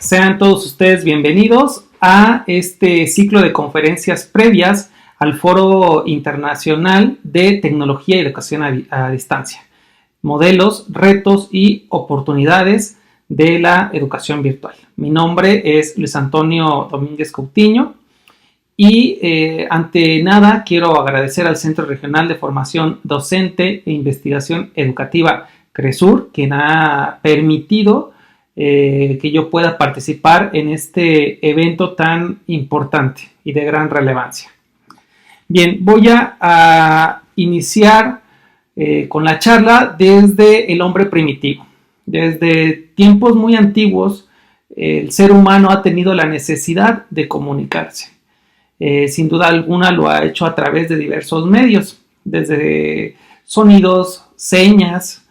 Sean todos ustedes bienvenidos a este ciclo de conferencias previas al Foro Internacional de Tecnología y Educación a Distancia, modelos, retos y oportunidades de la educación virtual. Mi nombre es Luis Antonio Domínguez Coutinho y ante nada quiero agradecer al Centro Regional de Formación Docente e Investigación Educativa CRESUR, quien ha permitido que yo pueda participar en este evento tan importante y de gran relevancia. Bien, voy a iniciar con la charla desde el hombre primitivo. Desde tiempos muy antiguos, el ser humano ha tenido la necesidad de comunicarse. Sin duda alguna lo ha hecho a través de diversos medios, desde sonidos, señas,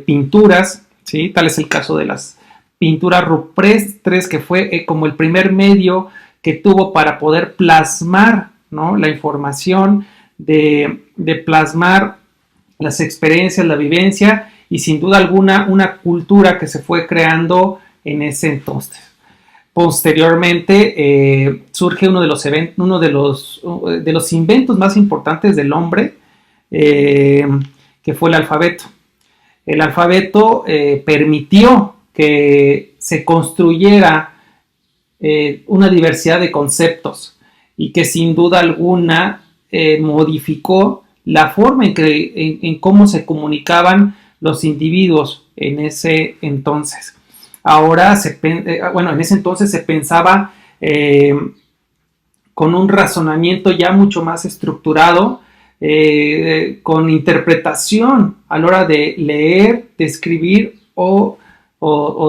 pinturas, ¿sí? Tal es el caso de las pinturas rupestres, que fue como el primer medio que tuvo para poder plasmar, ¿no?, la información, de plasmar las experiencias, la vivencia y sin duda alguna una cultura que se fue creando en ese entonces. Posteriormente surge uno de los inventos más importantes del hombre, que fue el alfabeto. El alfabeto permitió que se construyera una diversidad de conceptos y que sin duda alguna modificó la forma en cómo se comunicaban los individuos en ese entonces. En ese entonces se pensaba con un razonamiento ya mucho más estructurado, con interpretación a la hora de leer, de escribir o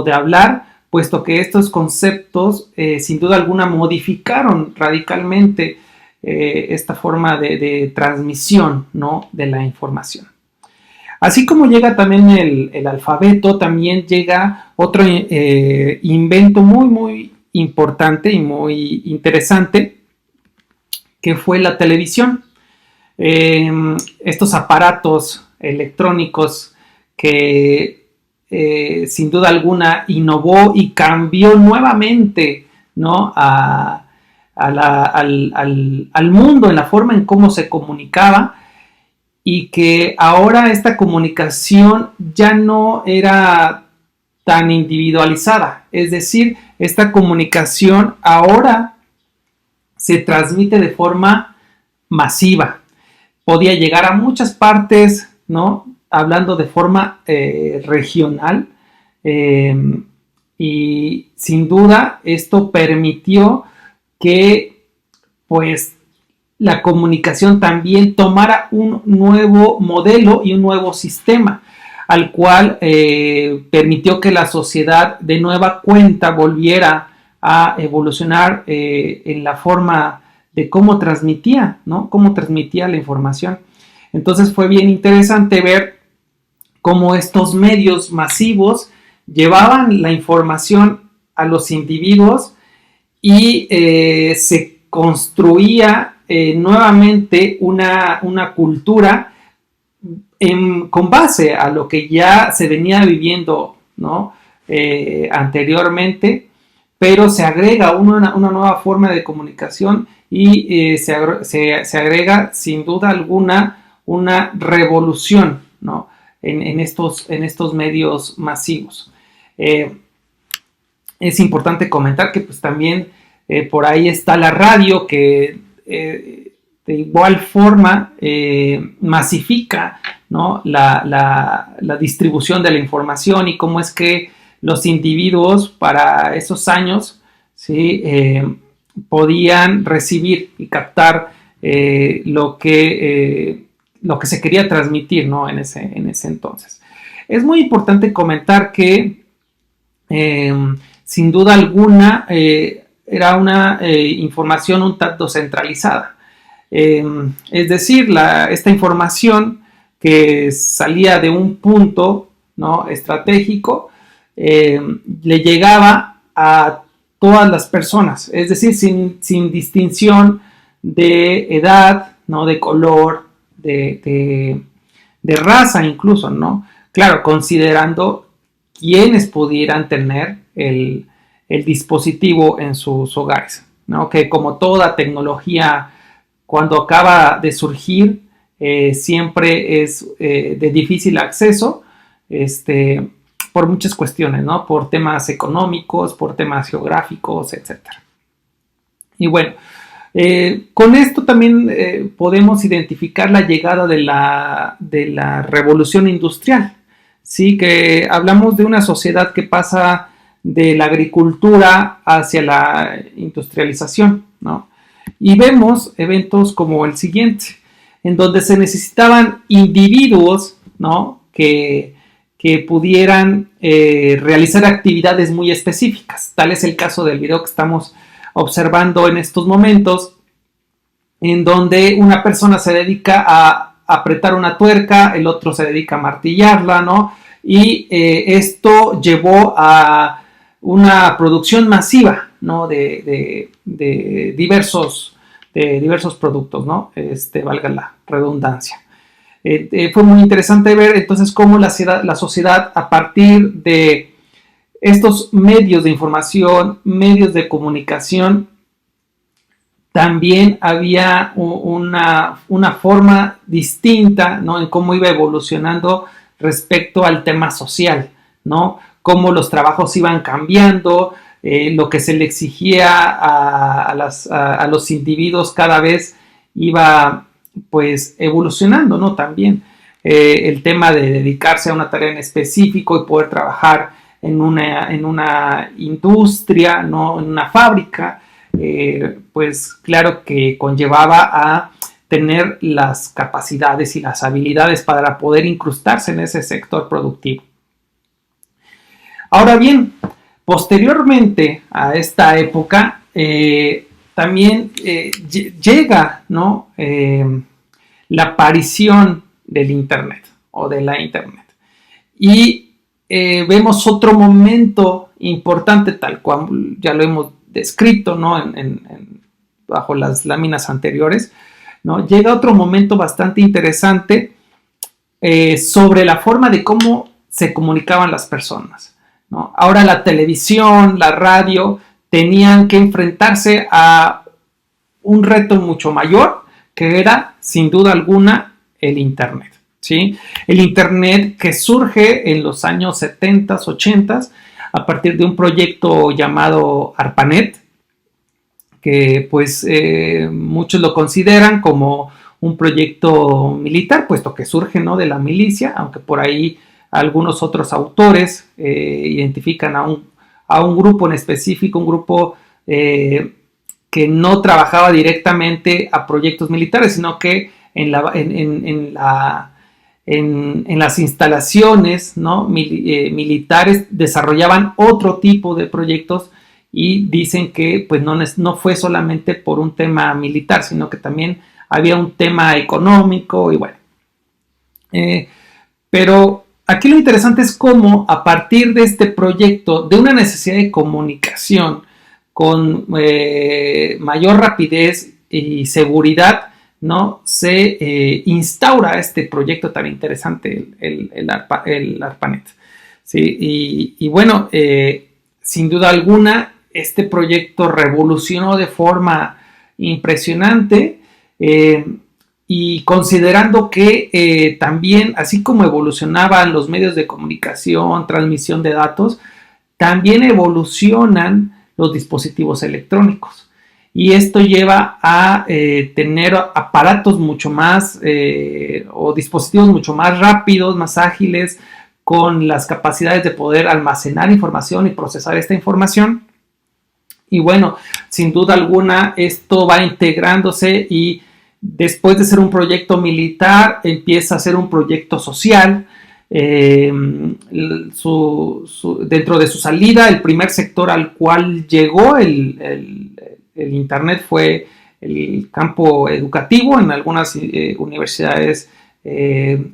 de hablar, puesto que estos conceptos sin duda alguna modificaron radicalmente esta forma de transmisión, ¿no?, de la información. Así como llega también el alfabeto, también llega otro invento muy importante y muy interesante, que fue la televisión. Estos aparatos electrónicos que sin duda alguna innovó y cambió nuevamente, ¿no?, al mundo en la forma en cómo se comunicaba, y que ahora esta comunicación ya no era tan individualizada. Es decir, esta comunicación ahora se transmite de forma masiva. Podía llegar a muchas partes, ¿no?, hablando de forma regional, y sin duda esto permitió que pues la comunicación también tomara un nuevo modelo y un nuevo sistema, al cual permitió que la sociedad de nueva cuenta volviera a evolucionar en la forma de cómo transmitía, ¿no?, cómo transmitía la información. Entonces fue bien interesante ver cómo estos medios masivos llevaban la información a los individuos y se construía nuevamente una cultura con base a lo que ya se venía viviendo, ¿no?, anteriormente, pero se agrega una nueva forma de comunicación y se agrega sin duda alguna una revolución, ¿no?, en estos medios masivos. Es importante comentar que pues también por ahí está la radio, que de igual forma masifica, ¿no?, la distribución de la información y cómo es que los individuos para esos años, ¿sí?, podían recibir y captar lo que se quería transmitir, ¿no?, en ese entonces. Es muy importante comentar que sin duda alguna era una información un tanto centralizada. Es decir, esta información que salía de un punto, ¿no?, estratégico, le llegaba a todas las personas, es decir, sin distinción de edad, ¿no?, de color, de raza incluso, ¿no? Claro, considerando quienes pudieran tener el dispositivo en sus hogares, ¿no? Que como toda tecnología, cuando acaba de surgir, siempre es de difícil acceso, por muchas cuestiones, ¿no? Por temas económicos, por temas geográficos, etc. Y bueno, con esto también podemos identificar la llegada de la revolución industrial, ¿sí? Que hablamos de una sociedad que pasa de la agricultura hacia la industrialización, ¿no? Y vemos eventos como el siguiente, en donde se necesitaban individuos, ¿no? que pudieran realizar actividades muy específicas. Tal es el caso del video que estamos observando en estos momentos, en donde una persona se dedica a apretar una tuerca, el otro se dedica a martillarla, ¿no? Y esto llevó a una producción masiva, ¿no? de diversos productos, ¿no? Valga la redundancia. Fue muy interesante ver entonces cómo la sociedad, a partir de estos medios de información, medios de comunicación, también había una forma distinta, ¿no? En cómo iba evolucionando respecto al tema social, ¿no? Cómo los trabajos iban cambiando, lo que se le exigía a los individuos cada vez iba pues evolucionando, ¿no? También el tema de dedicarse a una tarea en específico y poder trabajar en una industria, ¿no? En una fábrica, pues claro que conllevaba a tener las capacidades y las habilidades para poder incrustarse en ese sector productivo. Ahora bien, posteriormente a esta época, también llega, ¿no? La aparición del Internet o de la Internet. Y vemos otro momento importante, tal cual ya lo hemos descrito, ¿no? Bajo las láminas anteriores, ¿no? Llega otro momento bastante interesante sobre la forma de cómo se comunicaban las personas, ¿no? Ahora la televisión, la radio tenían que enfrentarse a un reto mucho mayor, que era sin duda alguna el Internet, ¿sí? El Internet que surge en los años 70s, 80s, a partir de un proyecto llamado ARPANET, que pues muchos lo consideran como un proyecto militar, puesto que surge, ¿no? De la milicia, aunque por ahí algunos otros autores identifican a un grupo en específico, un grupo que no trabajaba directamente a proyectos militares, sino que en las instalaciones, ¿no? Militares desarrollaban otro tipo de proyectos, y dicen que pues no fue solamente por un tema militar, sino que también había un tema económico y bueno. Pero aquí lo interesante es cómo a partir de este proyecto, de una necesidad de comunicación con mayor rapidez y seguridad, ¿no? Se instaura este proyecto tan interesante, el ARPANET, ¿sí? Y bueno, sin duda alguna, este proyecto revolucionó de forma impresionante, y considerando que también, así como evolucionaban los medios de comunicación, transmisión de datos, también evolucionan los dispositivos electrónicos. Y esto lleva a tener aparatos mucho más o dispositivos mucho más rápidos, más ágiles, con las capacidades de poder almacenar información y procesar esta información. Y bueno, sin duda alguna, esto va integrándose y después de ser un proyecto militar, empieza a ser un proyecto social. Dentro de su salida, el primer sector al cual llegó el Internet fue el campo educativo en algunas universidades,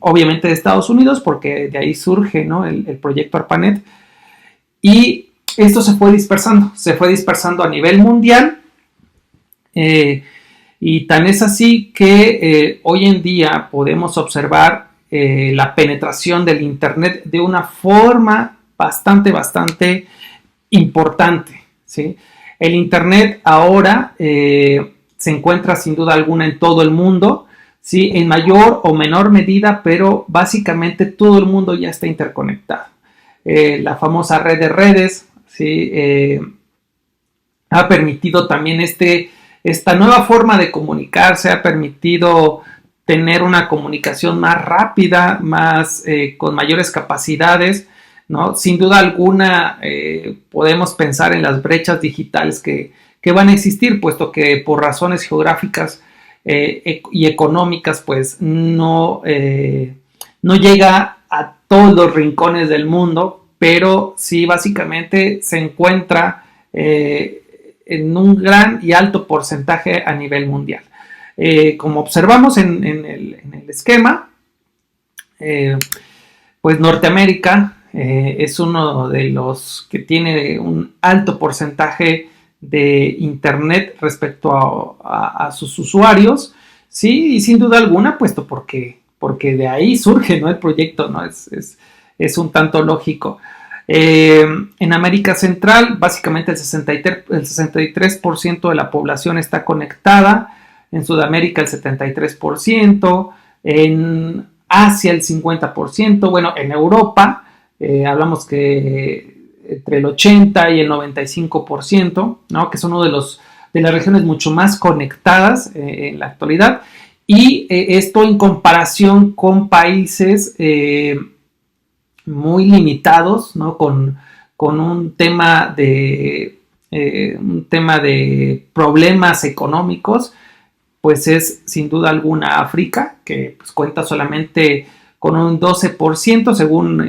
obviamente de Estados Unidos, porque de ahí surge, ¿no? el proyecto ARPANET. Y esto se fue dispersando a nivel mundial, y tan es así que hoy en día podemos observar la penetración del Internet de una forma bastante importante, ¿sí? El Internet ahora se encuentra sin duda alguna en todo el mundo, ¿sí? En mayor o menor medida, pero básicamente todo el mundo ya está interconectado. La famosa red de redes, ¿sí? Ha permitido también esta nueva forma de comunicarse, ha permitido tener una comunicación más rápida, con mayores capacidades, ¿no? Sin duda alguna podemos pensar en las brechas digitales que van a existir, puesto que por razones geográficas y económicas, pues no llega a todos los rincones del mundo, pero sí básicamente se encuentra en un gran y alto porcentaje a nivel mundial. Como observamos en el esquema, pues Norteamérica es uno de los que tiene un alto porcentaje de Internet respecto a sus usuarios, sí, y sin duda alguna, puesto porque de ahí surge, ¿no? El proyecto, ¿no? Es un tanto lógico. En América Central, básicamente el 63% de la población está conectada. En Sudamérica el 73%. En Asia el 50%. Bueno, en Europa hablamos que entre el 80 y el 95%, ¿no? Que es uno de las regiones mucho más conectadas en la actualidad. Y esto en comparación con países muy limitados, ¿no? Con un tema de problemas económicos, pues es sin duda alguna África, que pues cuenta solamente con un 12%, según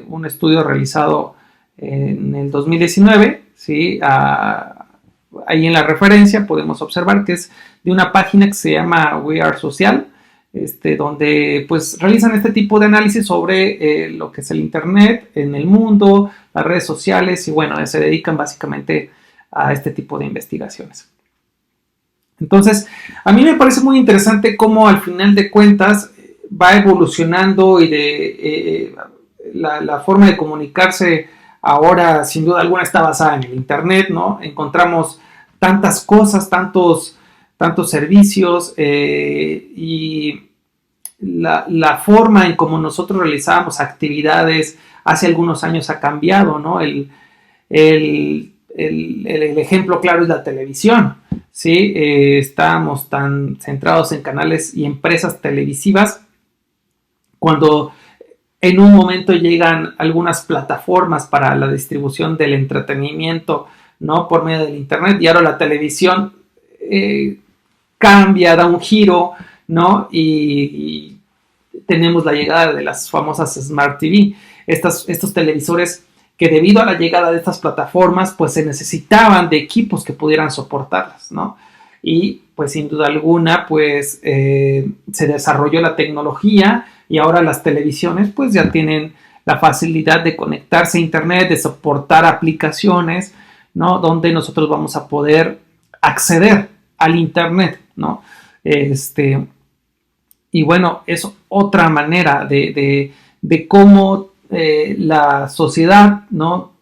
un estudio realizado en el 2019, ¿sí? Ahí en la referencia podemos observar que es de una página que se llama We Are Social, donde pues realizan este tipo de análisis sobre lo que es el Internet en el mundo, las redes sociales, y bueno, se dedican básicamente a este tipo de investigaciones. Entonces, a mí me parece muy interesante cómo al final de cuentas va evolucionando y la forma de comunicarse ahora sin duda alguna está basada en el Internet, ¿no? Encontramos tantas cosas, tantos servicios y la forma en cómo nosotros realizábamos actividades hace algunos años ha cambiado, ¿no? El ejemplo claro es la televisión, ¿sí? Estábamos tan centrados en canales y empresas televisivas cuando en un momento llegan algunas plataformas para la distribución del entretenimiento, ¿no? Por medio del Internet, y ahora la televisión cambia, da un giro, ¿no? Y tenemos la llegada de las famosas Smart TV, estos televisores que debido a la llegada de estas plataformas, pues se necesitaban de equipos que pudieran soportarlas, ¿no? Y pues sin duda alguna, pues se desarrolló la tecnología y ahora las televisiones pues ya tienen la facilidad de conectarse a Internet, de soportar aplicaciones, ¿no? Donde nosotros vamos a poder acceder al Internet, ¿no? Y bueno, es otra manera de cómo la sociedad, ¿no?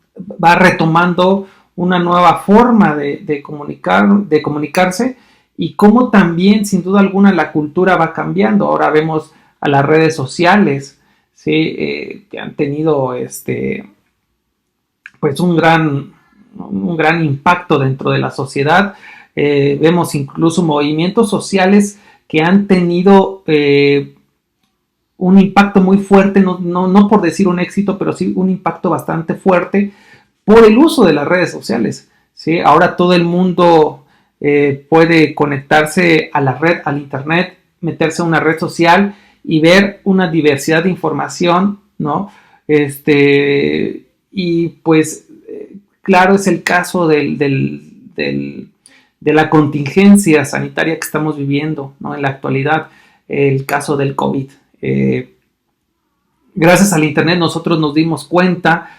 Va retomando una nueva forma de comunicarse, y cómo también, sin duda alguna, la cultura va cambiando. Ahora vemos a las redes sociales, ¿sí? Que han tenido pues un gran impacto dentro de la sociedad. Vemos incluso movimientos sociales que han tenido un impacto muy fuerte, no por decir un éxito, pero sí un impacto bastante fuerte por el uso de las redes sociales, ¿sí? Ahora todo el mundo puede conectarse a la red, al Internet, meterse a una red social y ver una diversidad de información, ¿no? Y pues claro, es el caso de la contingencia sanitaria que estamos viviendo, ¿no? En la actualidad, el caso del COVID. Gracias al Internet nosotros nos dimos cuenta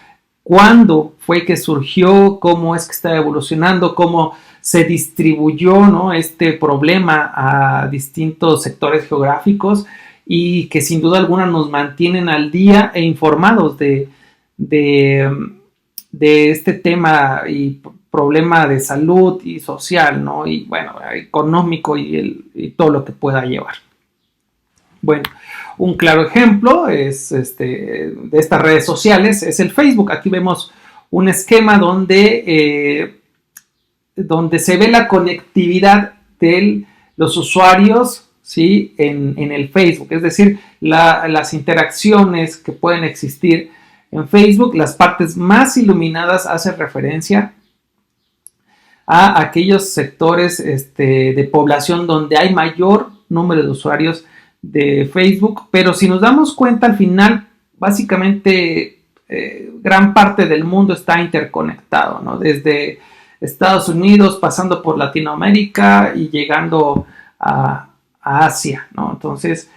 cuándo fue que surgió, cómo es que está evolucionando, cómo se distribuyó, ¿no? Este problema a distintos sectores geográficos, y que sin duda alguna nos mantienen al día e informados de este tema, y problema de salud y social, ¿no? Y bueno, económico y todo lo que pueda llevar. Bueno, un claro ejemplo es de estas redes sociales es el Facebook. Aquí vemos un esquema donde se ve la conectividad de los usuarios, ¿sí? en el Facebook, es decir, las interacciones que pueden existir en Facebook. Las partes más iluminadas hacen referencia a aquellos sectores de población donde hay mayor número de usuarios de Facebook, pero si nos damos cuenta, al final, básicamente, gran parte del mundo está interconectado, ¿no? Desde Estados Unidos, pasando por Latinoamérica y llegando a Asia, ¿no? Entonces,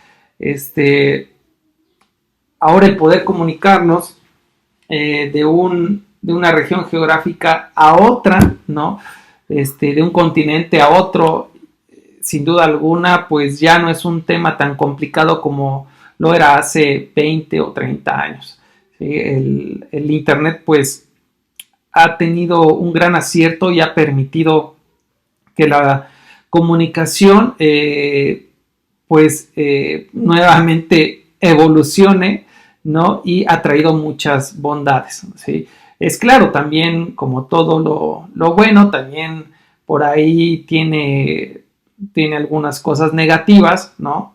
ahora el poder comunicarnos de una región geográfica a otra, ¿no? De un continente a otro, sin duda alguna, pues ya no es un tema tan complicado como lo era hace 20 o 30 años. ¿Sí? El Internet, pues, ha tenido un gran acierto y ha permitido que la comunicación, nuevamente evolucione, ¿no? Y ha traído muchas bondades, ¿sí? Es claro, también, como todo lo bueno, también por ahí tiene algunas cosas negativas, ¿no?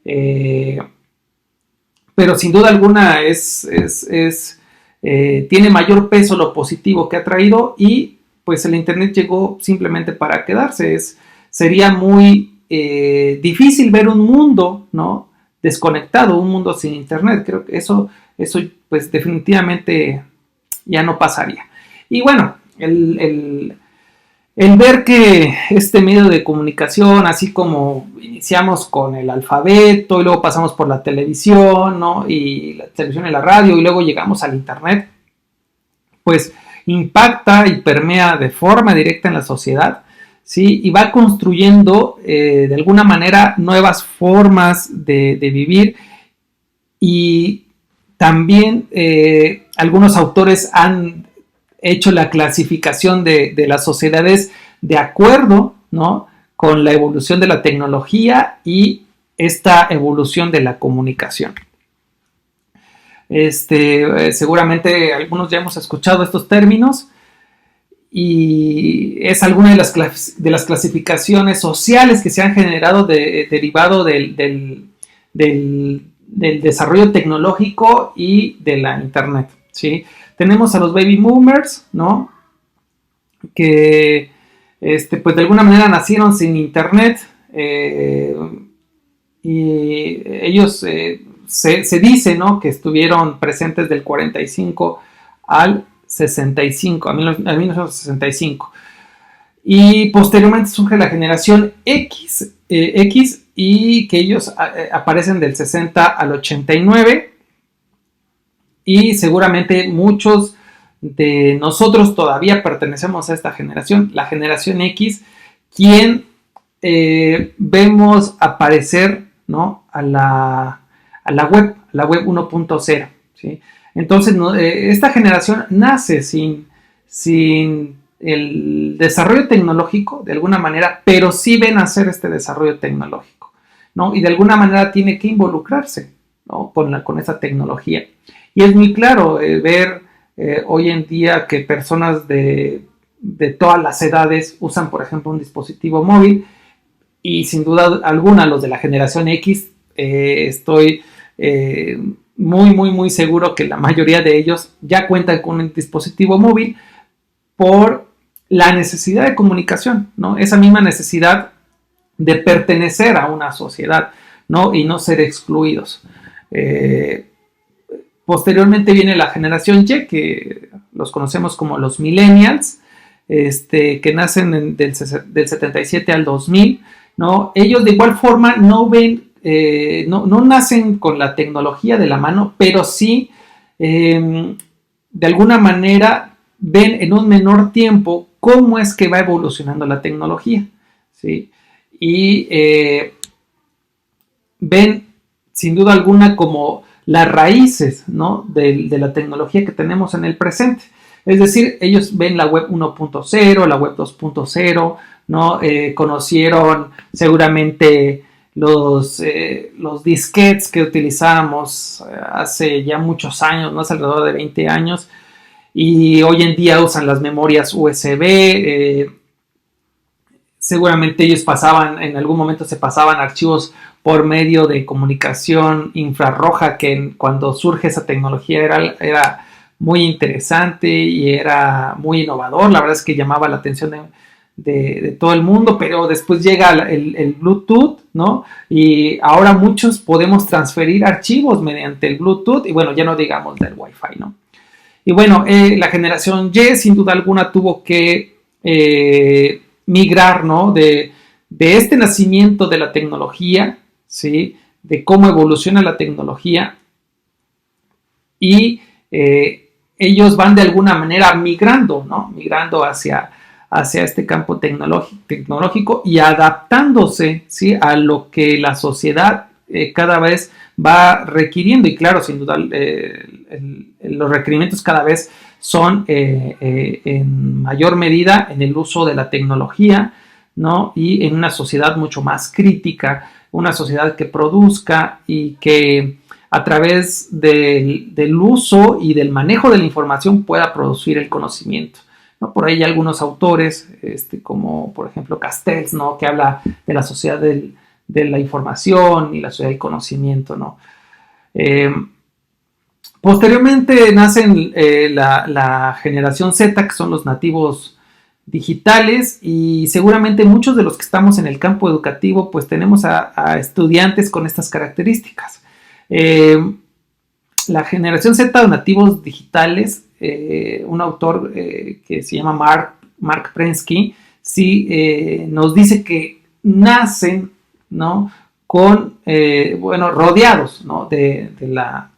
Pero sin duda alguna tiene mayor peso lo positivo que ha traído, y pues el Internet llegó simplemente para quedarse. Sería muy difícil ver un mundo, ¿no? Desconectado, un mundo sin Internet. Creo que eso pues definitivamente ya no pasaría. Y bueno, el ver que este medio de comunicación, así como iniciamos con el alfabeto y luego pasamos por la televisión, ¿no? Y la televisión y la radio, y luego llegamos al Internet, pues impacta y permea de forma directa en la sociedad, ¿sí? Y va construyendo de alguna manera nuevas formas de vivir. Y también algunos autores han hecho la clasificación de las sociedades de acuerdo, ¿no? Con la evolución de la tecnología y esta evolución de la comunicación. Seguramente algunos ya hemos escuchado estos términos, y es alguna de las clasificaciones sociales que se han generado derivado del desarrollo tecnológico y de la Internet, ¿sí? Tenemos a los baby boomers, ¿no? Que pues de alguna manera nacieron sin Internet, y ellos se dice, ¿no? Que estuvieron presentes del 45 al 65, a 1965. Y posteriormente surge la generación X, y que ellos aparecen del 60 al 89. Y seguramente muchos de nosotros todavía pertenecemos a esta generación, la generación X, quien vemos aparecer, ¿no? a la web 1.0, ¿sí? Entonces, esta generación nace sin el desarrollo tecnológico, de alguna manera, pero sí ven hacer este desarrollo tecnológico, ¿no? Y de alguna manera tiene que involucrarse, ¿no? con esa tecnología. Y es muy claro ver hoy en día que personas de todas las edades usan, por ejemplo, un dispositivo móvil, y sin duda alguna los de la generación X, estoy muy, muy, muy seguro que la mayoría de ellos ya cuentan con un dispositivo móvil por la necesidad de comunicación, ¿no? Esa misma necesidad de pertenecer a una sociedad, ¿no? Y no ser excluidos. Posteriormente viene la generación Y, que los conocemos como los millennials, que nacen del 77 al 2000, ¿no? Ellos de igual forma no ven, no nacen con la tecnología de la mano, pero sí de alguna manera ven en un menor tiempo cómo es que va evolucionando la tecnología, ¿sí? Y ven sin duda alguna como las raíces, ¿no? de la tecnología que tenemos en el presente. Es decir, ellos ven la web 1.0, la web 2.0, ¿no? Conocieron seguramente los disquetes que utilizábamos hace ya muchos años, ¿no? Hace alrededor de 20 años, y hoy en día usan las memorias USB. Seguramente ellos en algún momento se pasaban archivos por medio de comunicación infrarroja, que cuando surge esa tecnología era muy interesante y era muy innovador. La verdad es que llamaba la atención de todo el mundo, pero después llega el Bluetooth, ¿no? Y ahora muchos podemos transferir archivos mediante el Bluetooth, y bueno, ya no digamos del Wi-Fi, ¿no? Y bueno, la generación Y sin duda alguna tuvo que migrar, ¿no? De este nacimiento de la tecnología, ¿sí? De cómo evoluciona la tecnología, y ellos van de alguna manera migrando, ¿no? Migrando hacia este campo tecnológico y adaptándose, ¿sí? A lo que la sociedad cada vez va requiriendo. Y claro, sin duda, los requerimientos cada vez son en mayor medida en el uso de la tecnología, ¿no? Y en una sociedad mucho más crítica, una sociedad que produzca y que a través del uso y del manejo de la información pueda producir el conocimiento, ¿no? Por ahí hay algunos autores, como por ejemplo Castells, ¿no? Que habla de la sociedad de la información y la sociedad del conocimiento, ¿no? Posteriormente nacen la generación Z, que son los nativos digitales, y seguramente muchos de los que estamos en el campo educativo pues tenemos a estudiantes con estas características. La generación Z de nativos digitales, un autor que se llama Mark Prensky, sí, nos dice que nacen, ¿no? Rodeados, ¿no? de la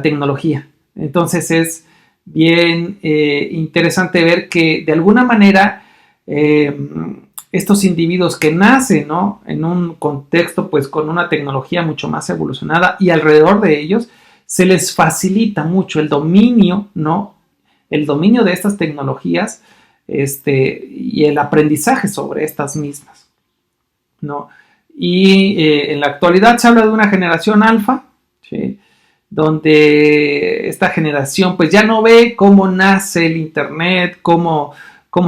tecnología. Entonces es bien interesante ver que de alguna manera estos individuos que nacen, ¿no? En un contexto pues con una tecnología mucho más evolucionada, y alrededor de ellos se les facilita mucho el dominio, ¿no? El dominio de estas tecnologías, y el aprendizaje sobre estas mismas, ¿no? Y en la actualidad se habla de una generación alfa, ¿sí? Donde esta generación pues ya no ve cómo nace el internet, cómo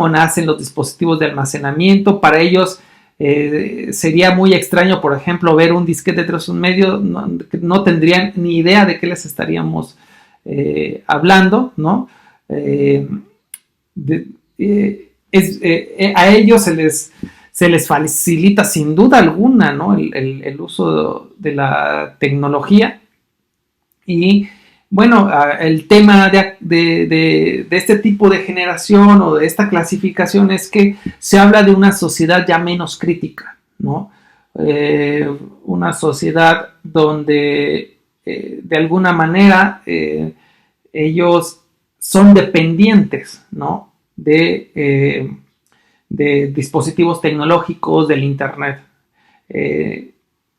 nacen los dispositivos de almacenamiento. Para ellos sería muy extraño, por ejemplo, ver un disquete de 3,1 no tendrían ni idea de qué les estaríamos hablando, ¿no? A ellos se les facilita sin duda alguna, ¿no? el uso de la tecnología. Y bueno, el tema de este tipo de generación o de esta clasificación es que se habla de una sociedad ya menos crítica, ¿no? Una sociedad donde de alguna manera ellos son dependientes, ¿no? de dispositivos tecnológicos, del internet.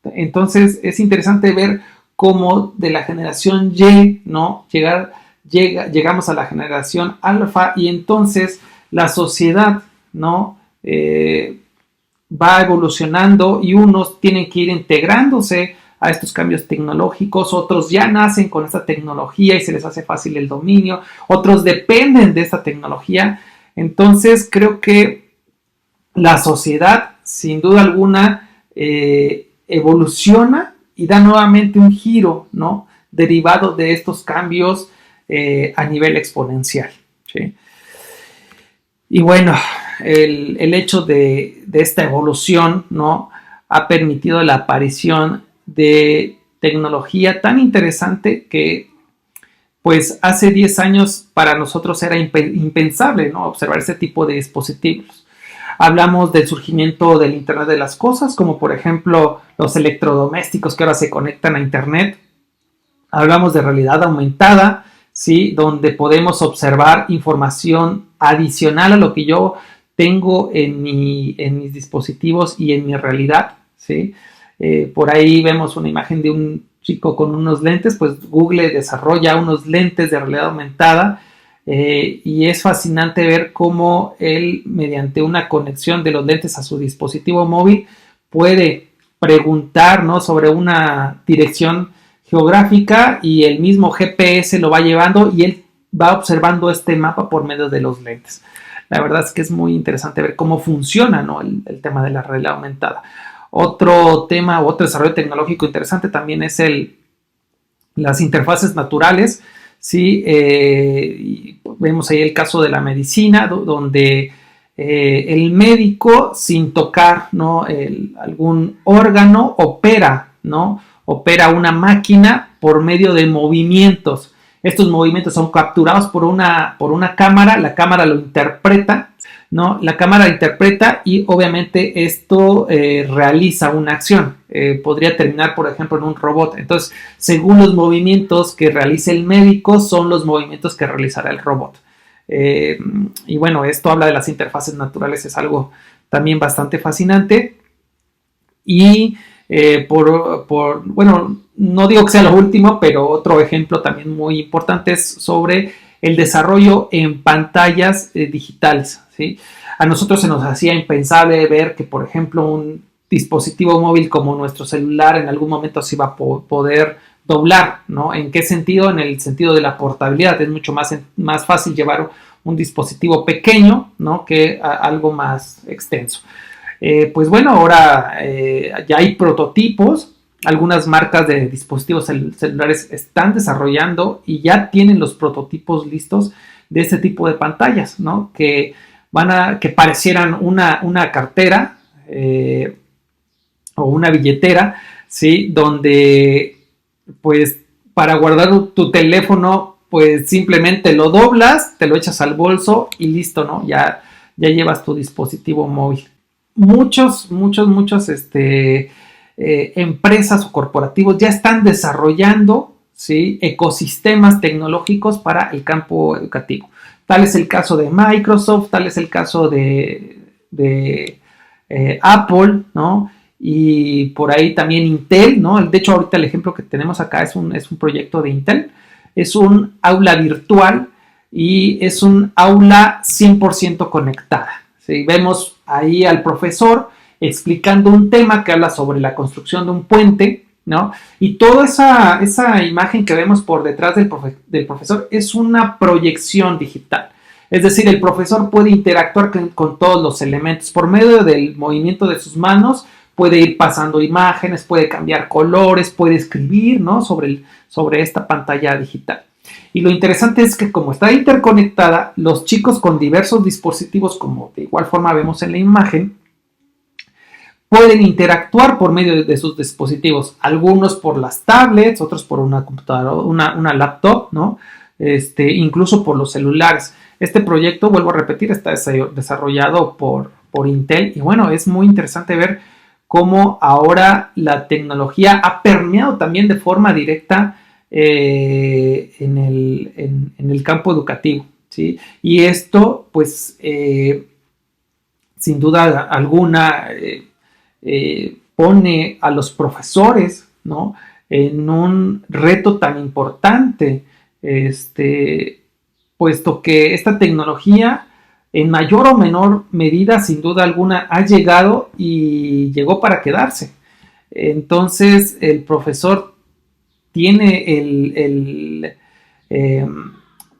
Entonces es interesante ver cómo de la generación Y, ¿no? Llegamos a la generación alfa, y entonces la sociedad, ¿no? Va evolucionando, y unos tienen que ir integrándose a estos cambios tecnológicos, otros ya nacen con esta tecnología y se les hace fácil el dominio, otros dependen de esta tecnología. Entonces creo que la sociedad sin duda alguna evoluciona y da nuevamente un giro, ¿no? Derivado de estos cambios a nivel exponencial, ¿sí? Y bueno, el hecho de esta evolución, ¿no? Ha permitido la aparición de tecnología tan interesante que pues hace 10 años para nosotros era impensable, ¿no? Observar este tipo de dispositivos. Hablamos del surgimiento del Internet de las cosas, como por ejemplo los electrodomésticos que ahora se conectan a Internet. Hablamos de realidad aumentada, ¿sí? Donde podemos observar información adicional a lo que yo tengo en mis dispositivos y en mi realidad, ¿sí? Por ahí vemos una imagen de un chico con unos lentes. Pues Google desarrolla unos lentes de realidad aumentada y es fascinante ver cómo él, mediante una conexión de los lentes a su dispositivo móvil, puede preguntar, ¿no?, sobre una dirección geográfica y el mismo GPS lo va llevando y él va observando este mapa por medio de los lentes. La verdad es que es muy interesante ver cómo funciona, ¿no?, el tema de la realidad aumentada. Otro tema, otro desarrollo tecnológico interesante también es las interfaces naturales. ¿Sí? Vemos ahí el caso de la medicina, donde el médico, sin tocar, ¿no?, algún órgano, opera, ¿no?, opera una máquina por medio de movimientos. Estos movimientos son capturados por una cámara, la cámara lo interpreta, ¿no? La cámara interpreta y obviamente esto realiza una acción. Podría terminar, por ejemplo, en un robot. Entonces, según los movimientos que realice el médico, son los movimientos que realizará el robot. Y bueno, esto habla de las interfaces naturales, es algo también bastante fascinante. Y bueno, no digo que sea lo último, pero otro ejemplo también muy importante es sobre el desarrollo en pantallas digitales, ¿sí? A nosotros se nos hacía impensable ver que, por ejemplo, un dispositivo móvil como nuestro celular en algún momento se iba a poder doblar, ¿no? ¿En qué sentido? En el sentido de la portabilidad. Es mucho más fácil llevar un dispositivo pequeño, ¿no?, que algo más extenso. Pues bueno, ahora ya hay prototipos. Algunas marcas de dispositivos celulares están desarrollando y ya tienen los prototipos listos de este tipo de pantallas, ¿no?, que parecieran una cartera o una billetera, ¿sí?, donde pues para guardar tu teléfono pues simplemente lo doblas, te lo echas al bolso y listo, ¿no? Ya llevas tu dispositivo móvil. Muchos empresas o corporativos ya están desarrollando, ¿sí?, ecosistemas tecnológicos para el campo educativo. Tal es el caso de Microsoft, tal es el caso de Apple, ¿no? Y por ahí también Intel, ¿no? De hecho, ahorita el ejemplo que tenemos acá es un proyecto de Intel. Es un aula virtual y es un aula 100% conectada. ¿Sí? Vemos ahí al profesor explicando un tema que habla sobre la construcción de un puente, ¿no? Y toda esa imagen que vemos por detrás del profesor es una proyección digital. Es decir, el profesor puede interactuar con todos los elementos por medio del movimiento de sus manos, puede ir pasando imágenes, puede cambiar colores, puede escribir, ¿no?, sobre esta pantalla digital. Y lo interesante es que como está interconectada, los chicos con diversos dispositivos, como de igual forma vemos en la imagen, pueden interactuar por medio de sus dispositivos, algunos por las tablets, otros por una computadora, una laptop, ¿no? Incluso por los celulares. Este proyecto, vuelvo a repetir, está desarrollado por Intel y bueno, es muy interesante ver cómo ahora la tecnología ha permeado también de forma directa en el campo educativo, ¿sí? Y esto, pues, sin duda alguna, pone a los profesores, ¿no?, en un reto tan importante, puesto que esta tecnología en mayor o menor medida, sin duda alguna, ha llegado y llegó para quedarse. Entonces, el profesor tiene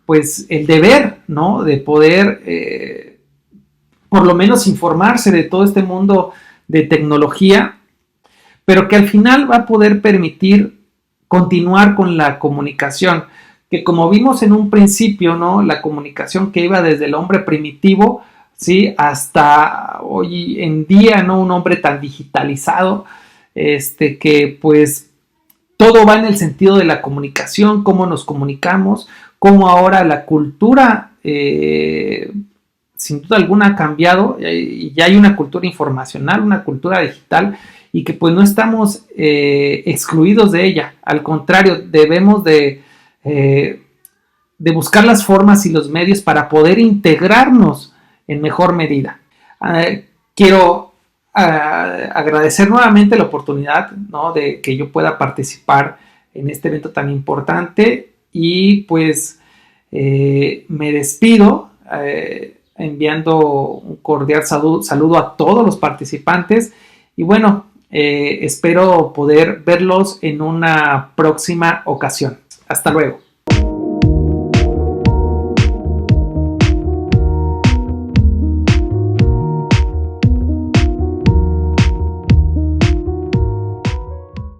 pues el deber, ¿no?, de poder por lo menos informarse de todo este mundo de tecnología, pero que al final va a poder permitir continuar con la comunicación, que como vimos en un principio, ¿no?, la comunicación que iba desde el hombre primitivo, ¿sí?, hasta hoy en día, ¿no?, un hombre tan digitalizado, que pues todo va en el sentido de la comunicación, cómo nos comunicamos, cómo ahora la cultura sin duda alguna ha cambiado y ya hay una cultura informacional, una cultura digital y que pues no estamos excluidos de ella. Al contrario, debemos de buscar las formas y los medios para poder integrarnos en mejor medida. Quiero agradecer nuevamente la oportunidad, ¿no?, de que yo pueda participar en este evento tan importante y pues Me despido enviando un cordial saludo a todos los participantes y bueno, espero poder verlos en una próxima ocasión. Hasta luego.